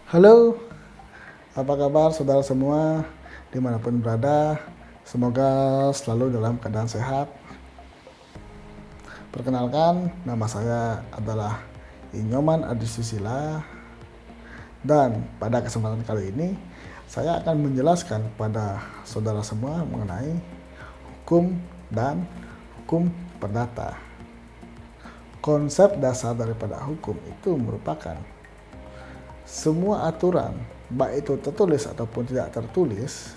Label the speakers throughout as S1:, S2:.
S1: Halo, apa kabar saudara semua dimanapun berada? Semoga selalu dalam keadaan sehat. Perkenalkan, nama saya adalah Inyoman Adi Susila. Dan pada kesempatan kali ini, saya akan menjelaskan kepada saudara semua mengenai hukum dan hukum perdata. Konsep dasar daripada hukum itu merupakan semua aturan, baik itu tertulis ataupun tidak tertulis,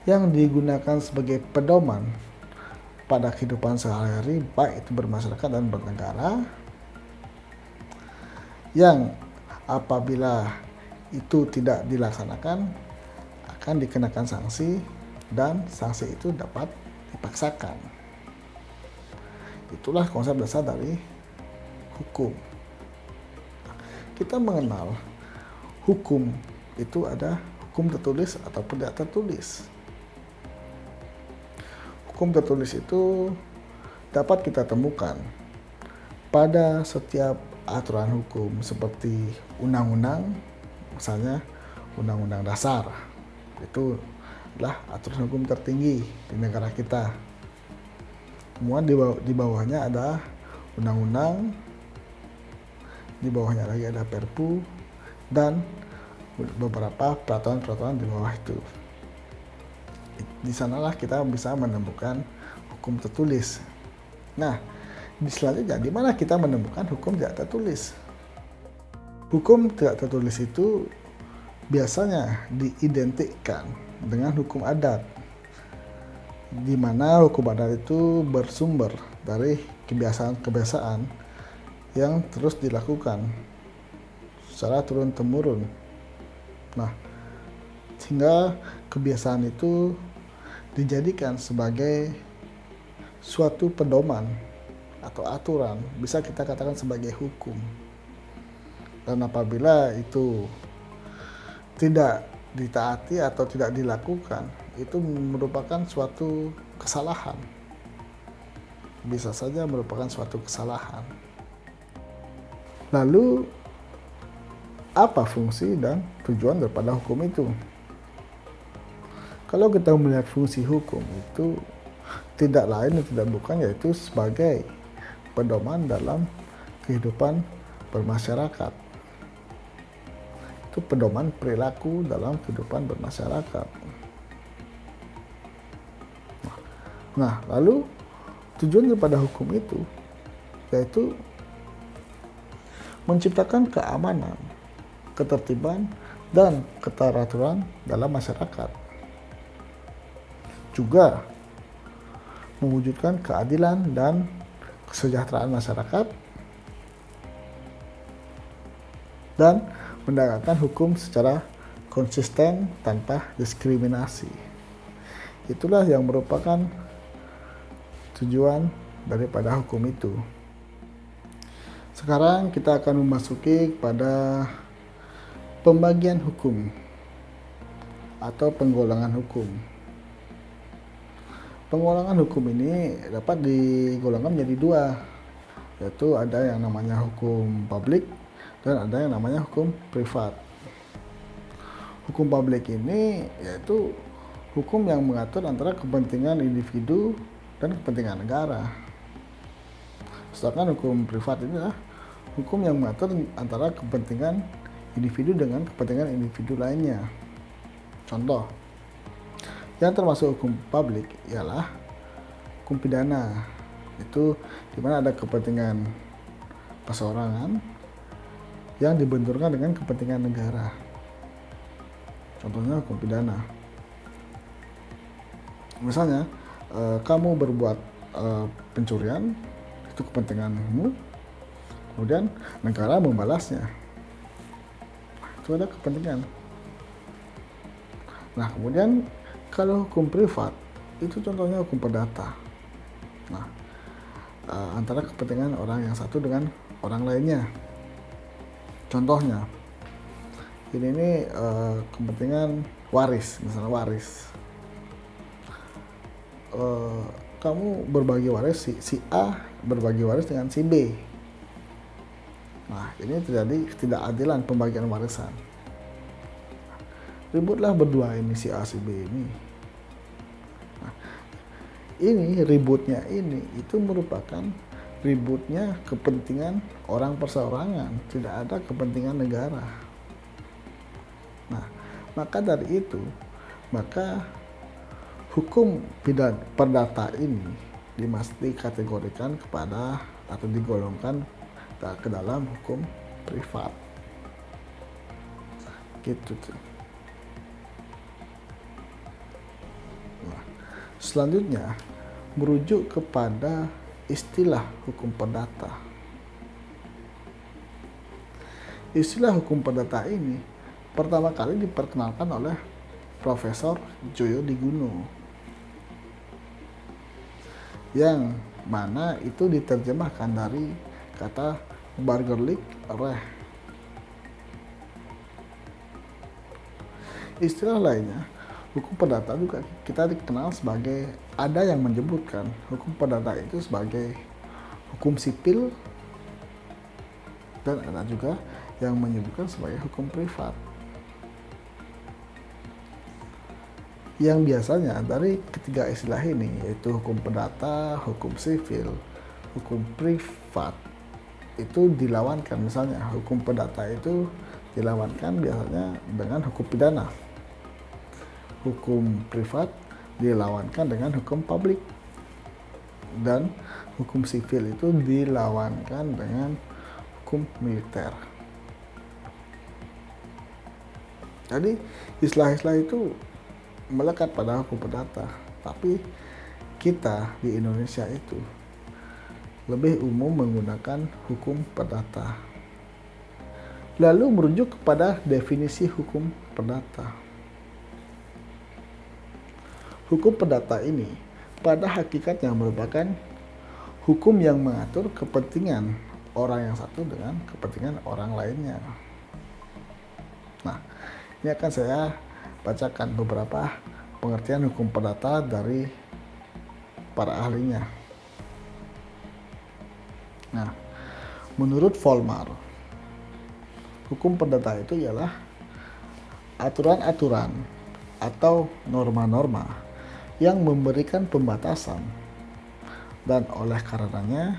S1: yang digunakan sebagai pedoman pada kehidupan sehari-hari, baik itu bermasyarakat dan bernegara, yang apabila itu tidak dilaksanakan akan dikenakan sanksi, dan sanksi itu dapat dipaksakan. Itulah konsep dasar dari hukum. Kita mengenal hukum itu ada hukum tertulis ataupun tidak tertulis. Hukum tertulis itu dapat kita temukan pada setiap aturan hukum seperti undang-undang, misalnya undang-undang dasar. Itu adalah aturan hukum tertinggi di negara kita. Kemudian di bawahnya ada undang-undang, di bawahnya lagi ada Perpu, dan beberapa peraturan-peraturan di bawah itu. Di sanalah kita bisa menemukan hukum tertulis. Nah, di selanjutnya di mana kita menemukan hukum tidak tertulis? Hukum tidak tertulis itu biasanya diidentikan dengan hukum adat, di mana hukum adat itu bersumber dari kebiasaan-kebiasaan yang terus dilakukan secara turun-temurun. Nah, sehingga kebiasaan itu dijadikan sebagai suatu pedoman atau aturan, bisa kita katakan sebagai hukum. Dan apabila itu tidak ditaati atau tidak dilakukan, itu merupakan suatu kesalahan. Bisa saja merupakan suatu kesalahan. Lalu, apa fungsi dan tujuan daripada hukum itu? Kalau kita melihat fungsi hukum itu tidak lain dan tidak bukan yaitu sebagai pedoman dalam kehidupan bermasyarakat. Itu pedoman perilaku dalam kehidupan bermasyarakat. Nah, lalu tujuan daripada hukum itu yaitu menciptakan keamanan, ketertiban, dan keteraturan dalam masyarakat. Juga mewujudkan keadilan dan kesejahteraan masyarakat, dan menegakkan hukum secara konsisten tanpa diskriminasi. Itulah yang merupakan tujuan daripada hukum itu. Sekarang kita akan memasuki pada pembagian hukum atau penggolongan hukum. Penggolongan hukum ini dapat digolongkan menjadi dua, yaitu ada yang namanya hukum publik dan ada yang namanya hukum privat. Hukum publik ini yaitu hukum yang mengatur antara kepentingan individu dan kepentingan negara. Sedangkan hukum privat ini adalah hukum yang mengatur antara kepentingan individu dengan kepentingan individu lainnya. Contoh, yang termasuk hukum publik ialah hukum pidana. Itu di mana ada kepentingan perseorangan yang dibenturkan dengan kepentingan negara. Contohnya hukum pidana. Misalnya, kamu berbuat pencurian, itu kepentinganmu, kemudian negara membalasnya. Itu ada kepentingan. Nah, kemudian kalau hukum privat, itu contohnya hukum perdata. Nah, antara kepentingan orang yang satu dengan orang lainnya. Contohnya, ini kepentingan waris, misalnya waris. Kamu berbagi waris, si A berbagi waris dengan si B. Nah, Nah, ini terjadi ketidakadilan pembagian warisan. Ributlah berdua ini si A si B ini. Nah, ini ributnya ini itu merupakan ributnya kepentingan orang perseorangan, tidak ada kepentingan negara. Nah, maka dari itu, maka hukum perdata ini dikategorikan kepada atau digolongkan ke dalam hukum privat. Gitu tuh. Nah, selanjutnya merujuk kepada istilah hukum perdata. Istilah hukum perdata ini pertama kali diperkenalkan oleh Profesor Joyo Diguno, yang mana itu diterjemahkan dari kata Burgerlich Recht. Istilah lainnya, hukum perdata juga kita dikenal sebagai, ada yang menyebutkan hukum perdata itu sebagai hukum sipil, dan ada juga yang menyebutkan sebagai hukum privat. Yang biasanya dari ketiga istilah ini, yaitu hukum perdata, hukum sipil, hukum privat, itu dilawankan. Misalnya hukum perdata itu dilawankan biasanya dengan hukum pidana, hukum privat dilawankan dengan hukum publik, dan hukum sipil itu dilawankan dengan hukum militer. Jadi istilah-istilah itu melekat pada hukum perdata, tapi kita di Indonesia itu lebih umum menggunakan hukum perdata. Lalu merujuk kepada definisi hukum perdata. Hukum perdata ini pada hakikatnya merupakan hukum yang mengatur kepentingan orang yang satu dengan kepentingan orang lainnya. Nah, ini akan saya bacakan beberapa pengertian hukum perdata dari para ahlinya. Nah, menurut Volmar, hukum perdata itu ialah aturan-aturan atau norma-norma yang memberikan pembatasan dan oleh karenanya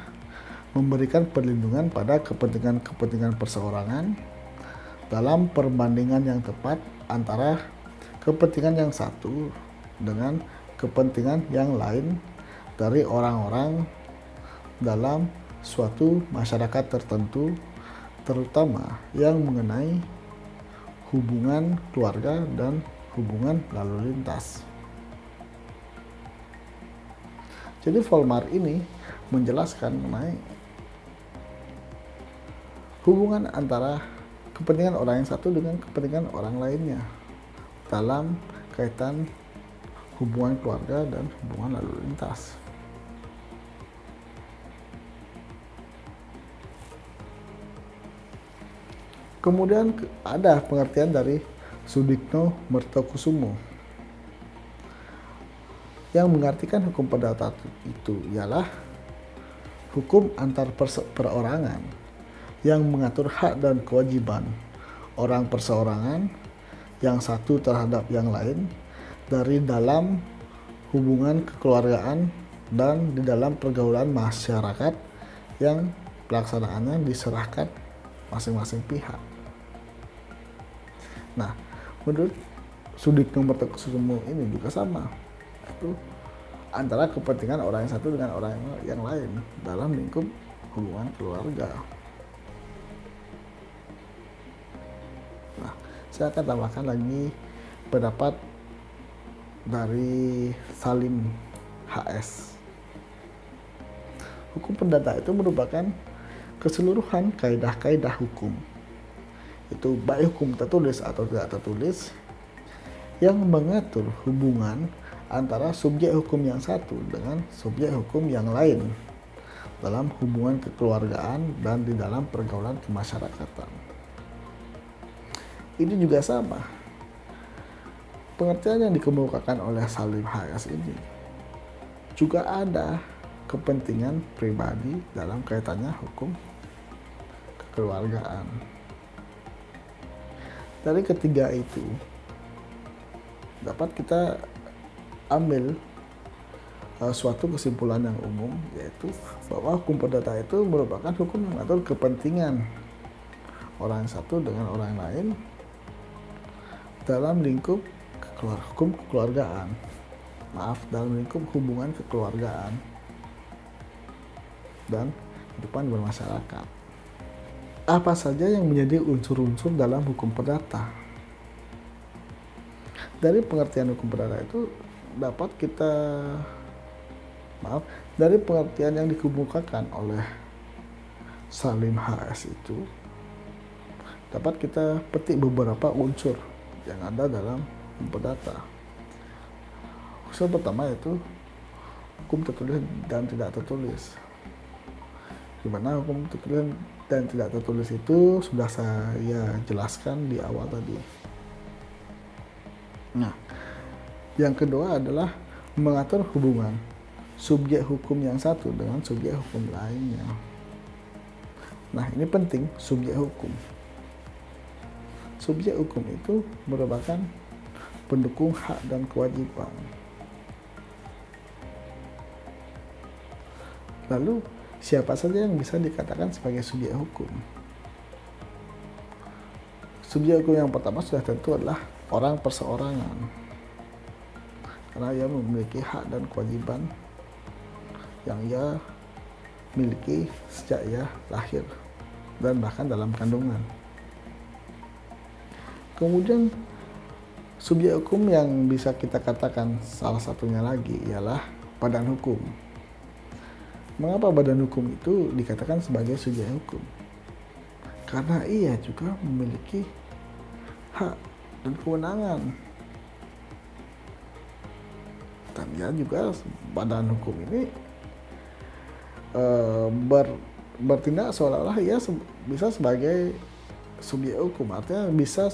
S1: memberikan perlindungan pada kepentingan-kepentingan perseorangan dalam perbandingan yang tepat antara kepentingan yang satu dengan kepentingan yang lain dari orang-orang dalam suatu masyarakat tertentu, terutama yang mengenai hubungan keluarga dan hubungan lalu lintas. Jadi Volmar ini menjelaskan mengenai hubungan antara kepentingan orang yang satu dengan kepentingan orang lainnya dalam kaitan hubungan keluarga dan hubungan lalu lintas. Kemudian ada pengertian dari Sudikno Mertokusumo yang mengartikan hukum perdata itu ialah hukum antar perorangan yang mengatur hak dan kewajiban orang perseorangan yang satu terhadap yang lain dari dalam hubungan kekeluargaan dan di dalam pergaulan masyarakat yang pelaksanaannya diserahkan masing-masing pihak. Nah, menurut Sudikno Mertokusumo ini juga sama, itu antara kepentingan orang yang satu dengan orang yang lain dalam lingkup hubungan keluarga. Nah, saya akan tambahkan lagi pendapat dari Salim HS. Hukum perdata itu merupakan keseluruhan kaidah-kaidah hukum, itu baik hukum tertulis atau tidak tertulis, yang mengatur hubungan antara subjek hukum yang satu dengan subjek hukum yang lain dalam hubungan kekeluargaan dan di dalam pergaulan kemasyarakatan. Ini juga sama. Pengertian yang dikemukakan oleh Salim HS ini juga ada kepentingan pribadi dalam kaitannya hukum kekeluargaan. Dari ketiga itu dapat kita ambil suatu kesimpulan yang umum, yaitu bahwa hukum perdata itu merupakan hukum yang mengatur kepentingan orang satu dengan orang lain dalam lingkup hukum kekeluargaan. Dalam lingkup hubungan kekeluargaan dan kehidupan bermasyarakat. Apa saja yang menjadi unsur-unsur dalam hukum perdata? Dari pengertian hukum perdata itu dapat kita dari pengertian yang dikemukakan oleh Salim HS itu dapat kita petik beberapa unsur yang ada dalam hukum perdata. Unsur pertama yaitu hukum tertulis dan tidak tertulis. Di mana hukum tertulis dan tidak tertulis itu sudah saya jelaskan di awal tadi. Nah, yang kedua adalah mengatur hubungan subjek hukum yang satu dengan subjek hukum lainnya. Nah, ini penting, subjek hukum. Subjek hukum itu merupakan pendukung hak dan kewajiban. Lalu, siapa saja yang bisa dikatakan sebagai subjek hukum? Subjek hukum yang pertama sudah tentu adalah orang perseorangan, karena ia memiliki hak dan kewajiban yang ia miliki sejak ia lahir dan bahkan dalam kandungan. Kemudian subjek hukum yang bisa kita katakan salah satunya lagi ialah badan hukum. Mengapa badan hukum itu dikatakan sebagai subjek hukum? Karena ia juga memiliki hak dan kewenangan. Dan ia juga, badan hukum ini bertindak seolah-olah ia bisa sebagai subjek hukum, artinya bisa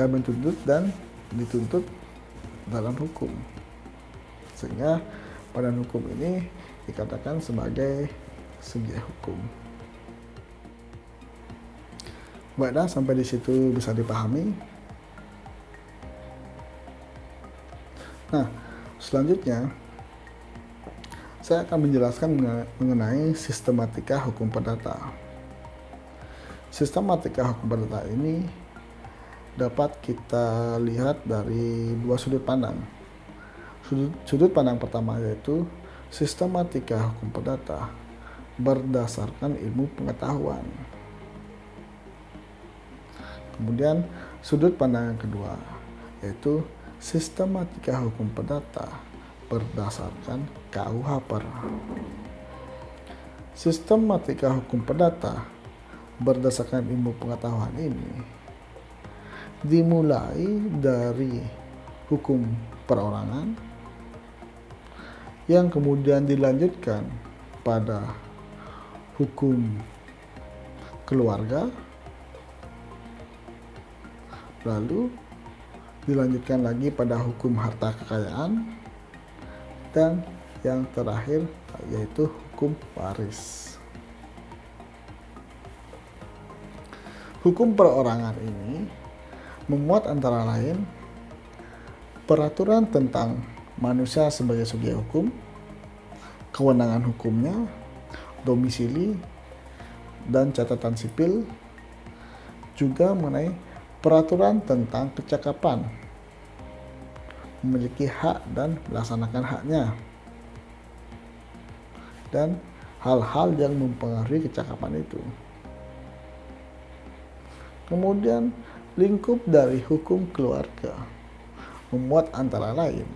S1: menuntut dan dituntut dalam hukum, sehingga badan hukum ini dikatakan sebagai subjek hukum. Baiklah, sampai di situ bisa dipahami. Nah, selanjutnya saya akan menjelaskan mengenai sistematika hukum perdata. Sistematika hukum perdata ini dapat kita lihat dari dua sudut pandang. Sudut pandang pertama yaitu sistematika hukum perdata berdasarkan ilmu pengetahuan. Kemudian sudut pandang yang kedua yaitu sistematika hukum perdata berdasarkan KUH-PER. Sistematika hukum perdata berdasarkan ilmu pengetahuan ini dimulai dari hukum perorangan yang kemudian dilanjutkan pada hukum keluarga, lalu dilanjutkan lagi pada hukum harta kekayaan, dan yang terakhir yaitu hukum waris. Hukum perorangan ini memuat antara lain peraturan tentang manusia sebagai subjek hukum, kewenangan hukumnya, domisili, dan catatan sipil, juga mengenai peraturan tentang kecakapan, memiliki hak dan melaksanakan haknya, dan hal-hal yang mempengaruhi kecakapan itu. Kemudian lingkup dari hukum keluarga memuat antara lain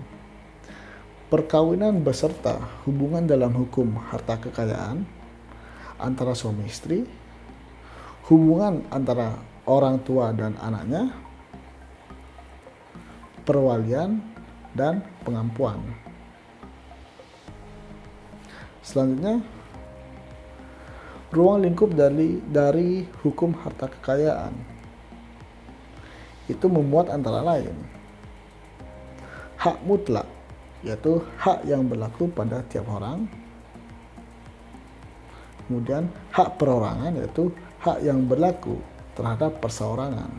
S1: perkawinan beserta hubungan dalam hukum harta kekayaan antara suami istri, hubungan antara orang tua dan anaknya, perwalian, dan pengampuan. Selanjutnya, ruang lingkup dari hukum harta kekayaan itu memuat antara lain hak mutlak, yaitu hak yang berlaku pada tiap orang, Kemudian hak perorangan, yaitu hak yang berlaku terhadap perseorangan.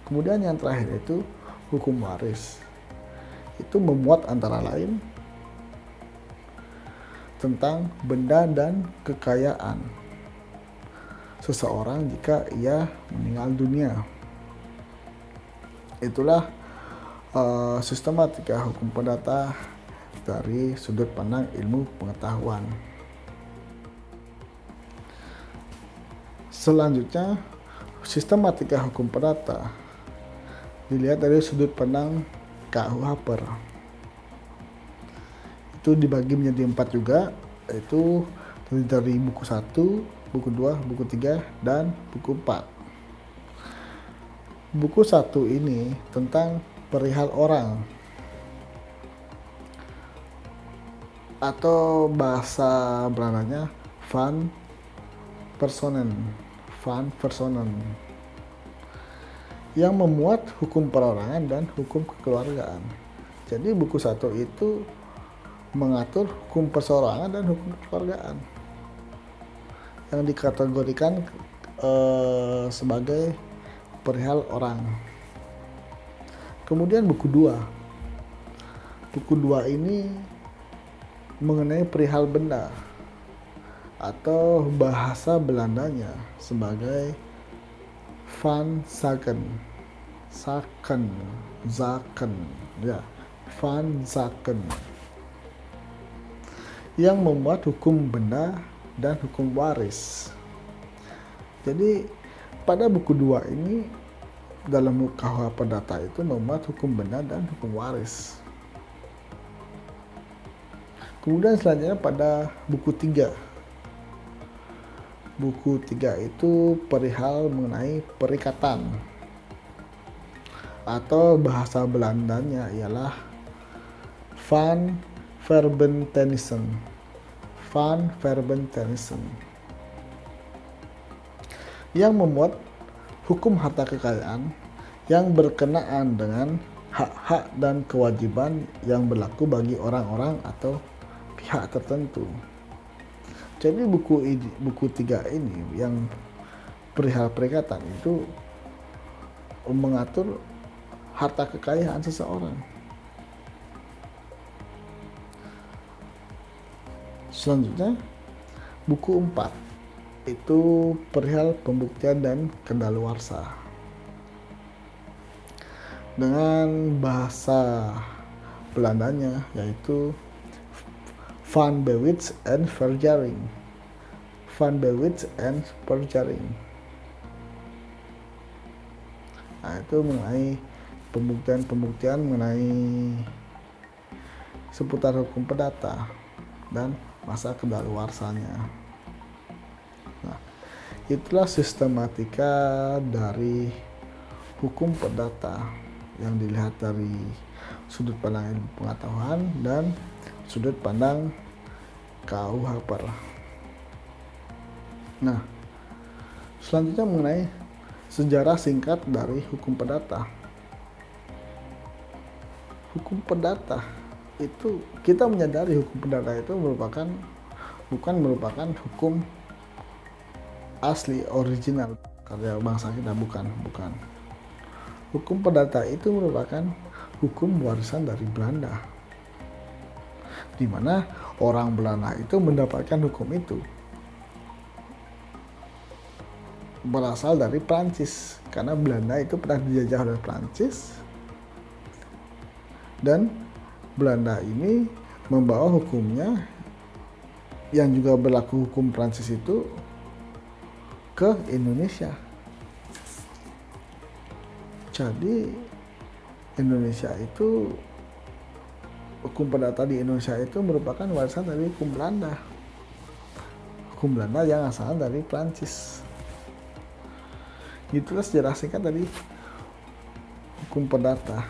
S1: Kemudian yang terakhir itu hukum waris. Itu memuat antara lain tentang benda dan kekayaan seseorang jika ia meninggal dunia. Itulah sistematika hukum perdata dari sudut pandang ilmu pengetahuan. Selanjutnya, sistematika hukum perdata dilihat dari sudut pandang KUHP. Itu dibagi menjadi 4 juga, yaitu dari buku 1, buku 2, buku 3, dan buku 4. Buku 1 ini tentang perihal orang, atau bahasa Belandanya van personen, yang memuat hukum perorangan dan hukum kekeluargaan. Jadi buku 1 itu mengatur hukum perseorangan dan hukum kekeluargaan yang dikategorikan sebagai perihal orang. Kemudian buku 2 ini mengenai perihal benda, atau bahasa Belandanya sebagai van zaken, van zaken, yang memuat hukum benda dan hukum waris. Jadi pada buku 2 ini dalam KUHP perdata itu memuat hukum benda dan hukum waris. Kemudian selanjutnya pada buku 3. Buku 3 itu perihal mengenai perikatan, atau bahasa Belandanya ialah van verbintenissen, yang memuat hukum harta kekayaan yang berkenaan dengan hak-hak dan kewajiban yang berlaku bagi orang-orang atau pihak tertentu. Jadi buku 3 ini yang perihal perikatan itu mengatur harta kekayaan seseorang. Selanjutnya buku 4 itu perihal pembuktian dan kedaluarsa dengan bahasa Belandanya yaitu van bewit en verjaring. Nah, itu mengenai pembuktian mengenai seputar hukum perdata dan masa kedaluarsanya. Nah, itulah sistematika dari hukum perdata yang dilihat dari sudut pandang ilmu pengetahuan dan sudut pandang KUHP. Nah, selanjutnya mengenai sejarah singkat dari hukum perdata. Hukum perdata itu, kita menyadari hukum perdata itu bukan merupakan hukum asli original karya bangsa kita, bukan. Hukum perdata itu merupakan hukum warisan dari Belanda, di mana orang Belanda itu mendapatkan hukum itu berasal dari Prancis, karena Belanda itu pernah dijajah oleh Prancis, dan Belanda ini membawa hukumnya yang juga berlaku hukum Prancis itu ke Indonesia. Jadi Indonesia itu, hukum perdata di Indonesia itu merupakan warisan dari hukum Belanda. Hukum Belanda yang asal dari Prancis. Itulah sejarah singkat dari hukum perdata.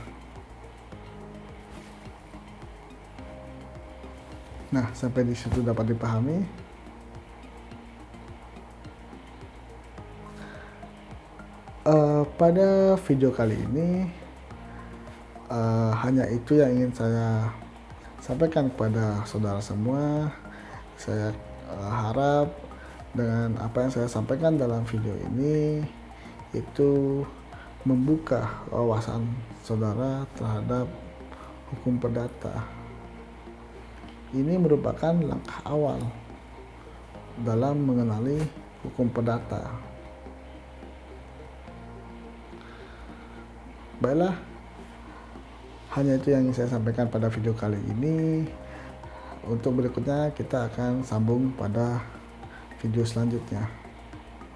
S1: Nah, sampai di situ dapat dipahami. Pada video kali ini hanya itu yang ingin saya sampaikan kepada saudara semua. Saya harap dengan apa yang saya sampaikan dalam video ini itu membuka wawasan saudara terhadap hukum perdata. Ini merupakan langkah awal dalam mengenali hukum perdata. Baiklah, hanya itu yang ingin saya sampaikan pada video kali ini. Untuk berikutnya kita akan sambung pada video selanjutnya.